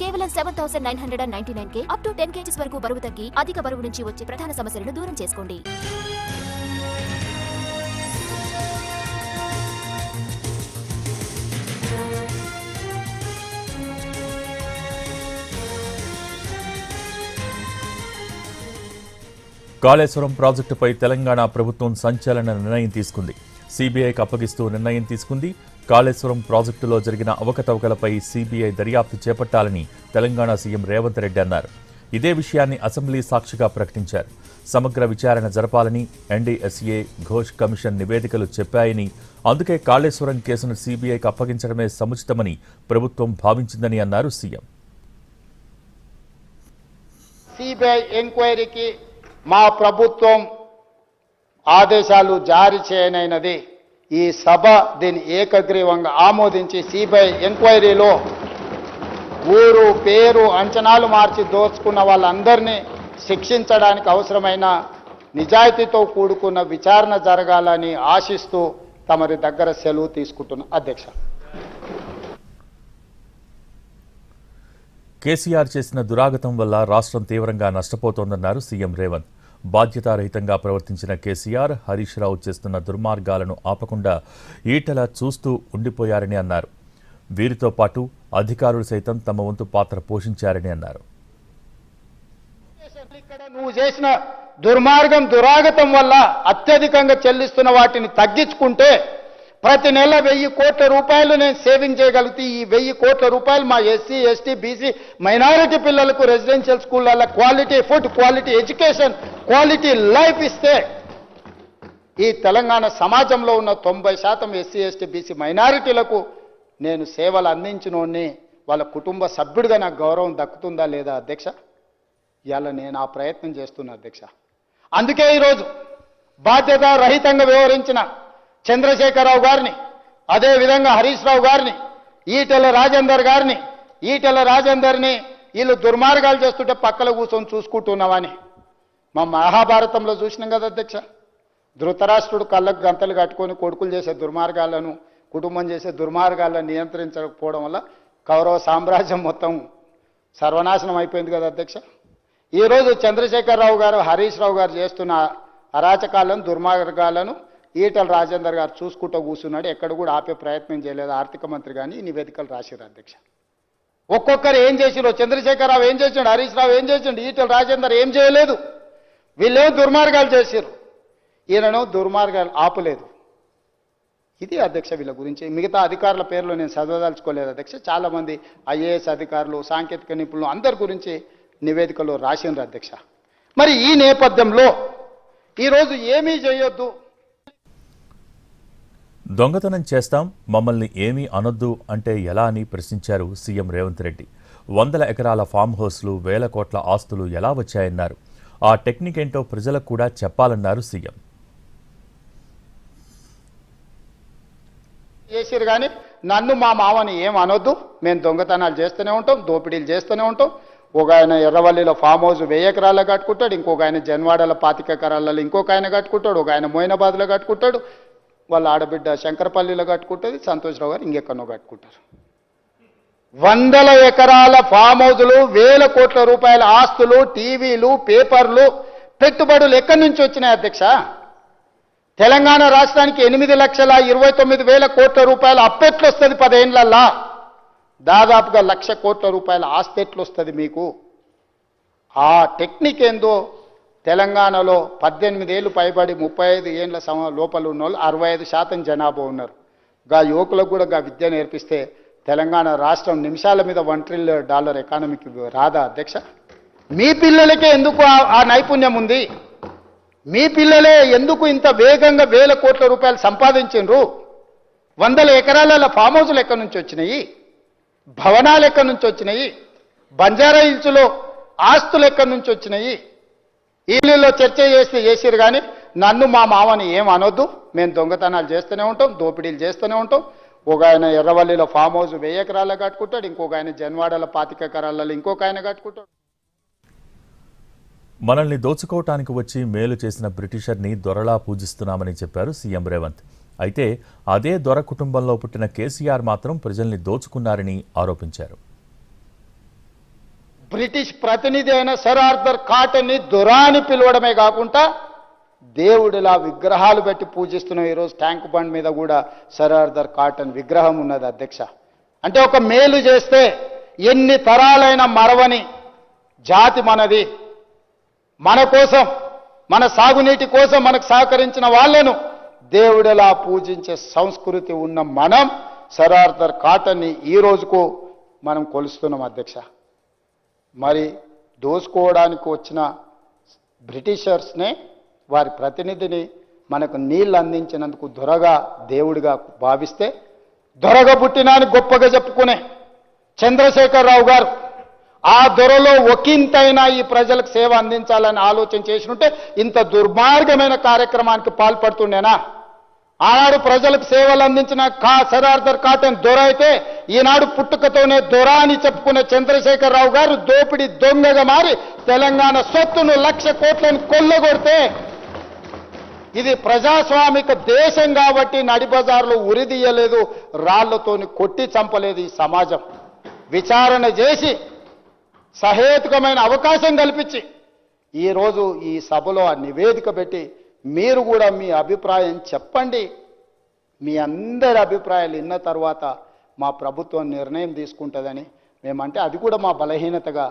కేవలం 7,999K up to 10 kgs వరకు బరువు తగ్గి అధిక బరువు నుంచి వచ్చే ప్రధాన సమస్యలను దూరం చేసుకోండి. కాళేశ్వరం ప్రాజెక్టుపై తెలంగాణ ప్రభుత్వం సంచలన నిర్ణయం తీసుకుంది. సీబీఐకి అప్పగిస్తూ నిర్ణయం తీసుకుంది. కాళేశ్వరం ప్రాజెక్టులో జరిగిన అవకతవకలపై సీబీఐ దర్యాప్తు చేపట్టాలని తెలంగాణ సీఎం రేవంత్ రెడ్డి అన్నారు. ఇదే విషయాన్ని అసెంబ్లీ సాక్షిగా ప్రకటించారు. సమగ్ర విచారణ జరపాలని ఎన్డీఎస్ఏ, ఘోష్ కమిషన్ నివేదికలు చెప్పాయని, అందుకే కాళేశ్వరం కేసును సీబీఐకి అప్పగించడమే సముచితమని ప్రభుత్వం భావించిందని అన్నారు సీఎం. సిబిఐ ఎంక్వైరీకి మా ప్రభుత్వం ఆదేశాలు జారీ చేయనైనది. ఈ సభ దీన్ని ఏకగ్రీవంగా ఆమోదించి సిబిఐ ఎంక్వైరీలో ఊరు పేరు అంచనాలు మార్చి దోచుకున్న వాళ్ళందరినీ శిక్షించడానికి అవసరమైన నిజాయితీతో కూడుకున్న విచారణ జరగాలని ఆశిస్తూ తమరి దగ్గర సెలవు తీసుకుంటున్న అధ్యక్ష. కేసీఆర్ చేసిన దురాగతం వల్ల రాష్ట్రం తీవ్రంగా నష్టపోతోందన్నారు సీఎం రేవంత్. బాధ్యతారహితంగా ప్రవర్తించిన కేసీఆర్, హరీష్ రావు చేస్తున్న దుర్మార్గాలను ఆపకుండా ఈటల చూస్తూ ఉండిపోయారని అన్నారు. వీరితో పాటు అధికారులు సైతం తమ వంతు పాత్ర పోషించారని అన్నారు. నువ్వు చేసిన దురాగతం వల్ల అత్యధికంగా చెల్లిస్తున్న వాటిని తగ్గించుకుంటే ప్రతి నెల 1000 కోట్ల రూపాయలు నేను సేవింగ్ చేయగలిగితే ఈ 1000 కోట్ల రూపాయలు మా ఎస్సీ, ఎస్టీ, బీసీ, మైనారిటీ పిల్లలకు రెసిడెన్షియల్ స్కూళ్ళ quality food, quality education, quality life ఇస్తే ఈ తెలంగాణ సమాజంలో ఉన్న 90% ఎస్సీ, ఎస్టీ, బీసీ మైనారిటీలకు నేను సేవలు అందించినోడిని, వాళ్ళ కుటుంబ సభ్యుడిగా నాకు గౌరవం దక్కుతుందా లేదా అధ్యక్ష? ఇవాళ నేను ఆ ప్రయత్నం చేస్తున్నా అధ్యక్ష. అందుకే ఈరోజు బాధ్యత రహితంగా వ్యవహరించిన చంద్రశేఖరరావు గారిని, అదేవిధంగా హరీష్ రావు గారిని, ఈటెల రాజేందర్ని వీళ్ళు దుర్మార్గాలు చేస్తుంటే పక్కన కూర్చొని చూసుకుంటున్నామని మా మహాభారతంలో చూసినాం కదా అధ్యక్ష. ధృతరాష్ట్రుడు కళ్ళకు గంతలు కట్టుకొని కొడుకులు చేసే దుర్మార్గాలను, కుటుంబం చేసే దుర్మార్గాలను నియంత్రించకపోవడం వల్ల కౌరవ సామ్రాజ్యం మొత్తం సర్వనాశనం అయిపోయింది కదా అధ్యక్ష. ఈరోజు చంద్రశేఖరరావు గారు, హరీష్ రావు గారు చేస్తున్న అరాచకాలను, దుర్మార్గాలను ఈటల రాజేందర్ గారు చూసుకుంటూ కూర్చున్నాడు. ఎక్కడ కూడా ఆపే ప్రయత్నం చేయలేదు. ఆర్థిక మంత్రి కానీ ఈ నివేదికలు రాశారు అధ్యక్ష. ఒక్కొక్కరు ఏం చేసిరో, చంద్రశేఖరరావు ఏం చేసిండు, హరీష్ రావు ఏం చేసిండు, ఈటల రాజేందర్ ఏం చేయలేదు. వీళ్ళేమో దుర్మార్గాలు చేశారు, ఈయనను దుర్మార్గాలు ఆపలేదు. ఇది అధ్యక్ష వీళ్ళ గురించి. మిగతా అధికారుల పేర్లు నేను చదవదలుచుకోలేదు అధ్యక్ష. చాలామంది ఐఏఎస్ అధికారులు, సాంకేతిక నిపుణులు అందరి గురించి నివేదికలో రాసిండ్రు అధ్యక్ష. మరి ఈ నేపథ్యంలో ఈరోజు ఏమీ చేయొద్దు, దొంగతనం చేస్తాం, మమ్మల్ని ఏమీ అనొద్దు అంటే ఎలా అని ప్రశ్నించారు సీఎం రేవంత్ రెడ్డి. 100 ఎకరాల ఫామ్ హౌస్లు, 1000 కోట్ల ఆస్తులు ఎలా వచ్చాయన్నారు. ఆ టెక్నిక్ ఏంటో ప్రజలకు కూడా చెప్పాలన్నారు సీఎం. చేసిరు కానీ నన్ను మా మామని ఏం అనొద్దు, మేము దొంగతనాలు చేస్తూనే ఉంటాం, దోపిడీలు చేస్తూనే ఉంటాం. ఒక ఆయన ఎర్రవల్లిలో ఫామ్ హౌస్ 1000 ఎకరాల్లో కట్టుకుంటాడు, ఇంకొక ఆయన జన్వాడల 25 ఎకరాలలో ఇంకొక ఆయన కట్టుకుంటాడు, ఒక ఆయన మోయినాబాద్లో కట్టుకుంటాడు, వాళ్ళ ఆడబిడ్డ శంకరపల్లిలో కట్టుకుంటుంది, సంతోష్రావు గారు ఇంకెక్కడో కట్టుకుంటారు. 100 ఎకరాల ఫామ్ హౌజులు, 1000 కోట్ల రూపాయల ఆస్తులు, టీవీలు, పేపర్లు, పెట్టుబడులు ఎక్కడి నుంచి వచ్చినాయి అధ్యక్ష? తెలంగాణ రాష్ట్రానికి 8,29,000 కోట్ల రూపాయల అప్పెట్లు వస్తుంది 10 ఏళ్లల్లా. దాదాపుగా 1,00,000 కోట్ల రూపాయల ఆస్తి ఎట్లు వస్తుంది మీకు? ఆ టెక్నిక్ ఏందో తెలంగాణలో 18 ఏళ్ళు పైబడి 35 ఏళ్ళ లోపల ఉన్న వాళ్ళు 65% జనాభా ఉన్నారు. గా యువకులకు కూడా గా విద్య నేర్పిస్తే తెలంగాణ రాష్ట్రం నిమిషాల మీద $1 ట్రిలియన్ ఎకానమీకి రాదా అధ్యక్ష? మీ పిల్లలకే ఎందుకు ఆ నైపుణ్యం ఉంది? మీ పిల్లలే ఎందుకు ఇంత వేగంగా 1000 కోట్ల రూపాయలు సంపాదించిండ్రు? 100 ఎకరాల ఫామ్ హౌస్లు ఎక్కడి నుంచి వచ్చినాయి? భవనాలు ఎక్కడి నుంచి వచ్చినాయి? బంజారా హిల్స్లో ఆస్తులు ఎక్కడి నుంచి వచ్చినాయి? ఇల్లులో చర్చ చేసిరు కానీ నన్ను మా మామని ఏం అనొద్దు, మేము దొంగతనాలు చేస్తూనే ఉంటాం, దోపిడీలు చేస్తూనే ఉంటాం. ఒక ఆయన ఎర్రవల్లిలో ఫామ్ హౌస్ 1000 ఎకరాల్లో కట్టుకుంటాడు, ఇంకొక ఆయన జన్వాడల 25 ఎకరాలలో ఇంకొక ఆయన కట్టుకుంటాడు. మనల్ని దోచుకోవటానికి వచ్చి మేలు చేసిన బ్రిటిషర్ని దొరలా పూజిస్తున్నామని చెప్పారు సీఎం రేవంత్. అయితే అదే దొర కుటుంబంలో పుట్టిన కేసీఆర్ మాత్రం ప్రజల్ని దోచుకున్నారని ఆరోపించారు. బ్రిటిష్ ప్రతినిధి అయిన సర్ ఆర్థర్ కాటన్ని దొరాని పిలవడమే కాకుండా దేవుడిలా విగ్రహాలు పెట్టి పూజిస్తున్నాం. ఈరోజు ట్యాంక్ బండ్ మీద కూడా సర్ ఆర్థర్ కాటన్ విగ్రహం ఉన్నది అధ్యక్ష. అంటే ఒక మేలు చేస్తే ఎన్ని తరాలైన మరవని జాతి మనది. మన కోసం, మన సాగునీటి కోసం మనకు సహకరించిన వాళ్ళను దేవుడిలా పూజించే సంస్కృతి ఉన్న మనం సర్ ఆర్థర్ కాటన్ని ఈ రోజుకు మనం కొలుస్తున్నాం అధ్యక్ష. మరి దోసుకోవడానికి వచ్చిన బ్రిటిషర్స్నే వారి ప్రతినిధిని మనకు నీళ్ళు అందించినందుకు దొరగా దేవుడిగా భావిస్తే, దొరగా పుట్టినాని గొప్పగా చెప్పుకునే చంద్రశేఖరరావు గారు ఆ దొరలో ఒకంతైనా ఈ ప్రజలకు సేవ అందించాలని ఆలోచన చేసినుంటే ఇంత దుర్మార్గమైన కార్యక్రమానికి పాల్పడుతుండేనా? ఆనాడు ప్రజలకు సేవలు అందించిన సర్ ఆర్థర్ కాటన్ దొర అయితే, ఈనాడు పుట్టుకతోనే దొర అని చెప్పుకునే చంద్రశేఖరరావు గారు దోపిడీ దొంగగా మారి తెలంగాణ సొత్తును 1,00,000 కోట్లను కొల్లగొడితే, ఇది ప్రజాస్వామిక దేశం కాబట్టి నడిబజార్లో ఉరిదీయలేదు, రాళ్లతోని కొట్టి చంపలేదు. ఈ సమాజం విచారణ చేసి సహేతుకమైన అవకాశం కల్పించి ఈరోజు ఈ సభలో ఆ నివేదిక పెట్టి మీరు కూడా మీ అభిప్రాయం చెప్పండి. మీ అందరి అభిప్రాయాలు విన్న తర్వాత మా ప్రభుత్వం నిర్ణయం తీసుకుంటుందని మేమంటే అది కూడా మా బలహీనతగా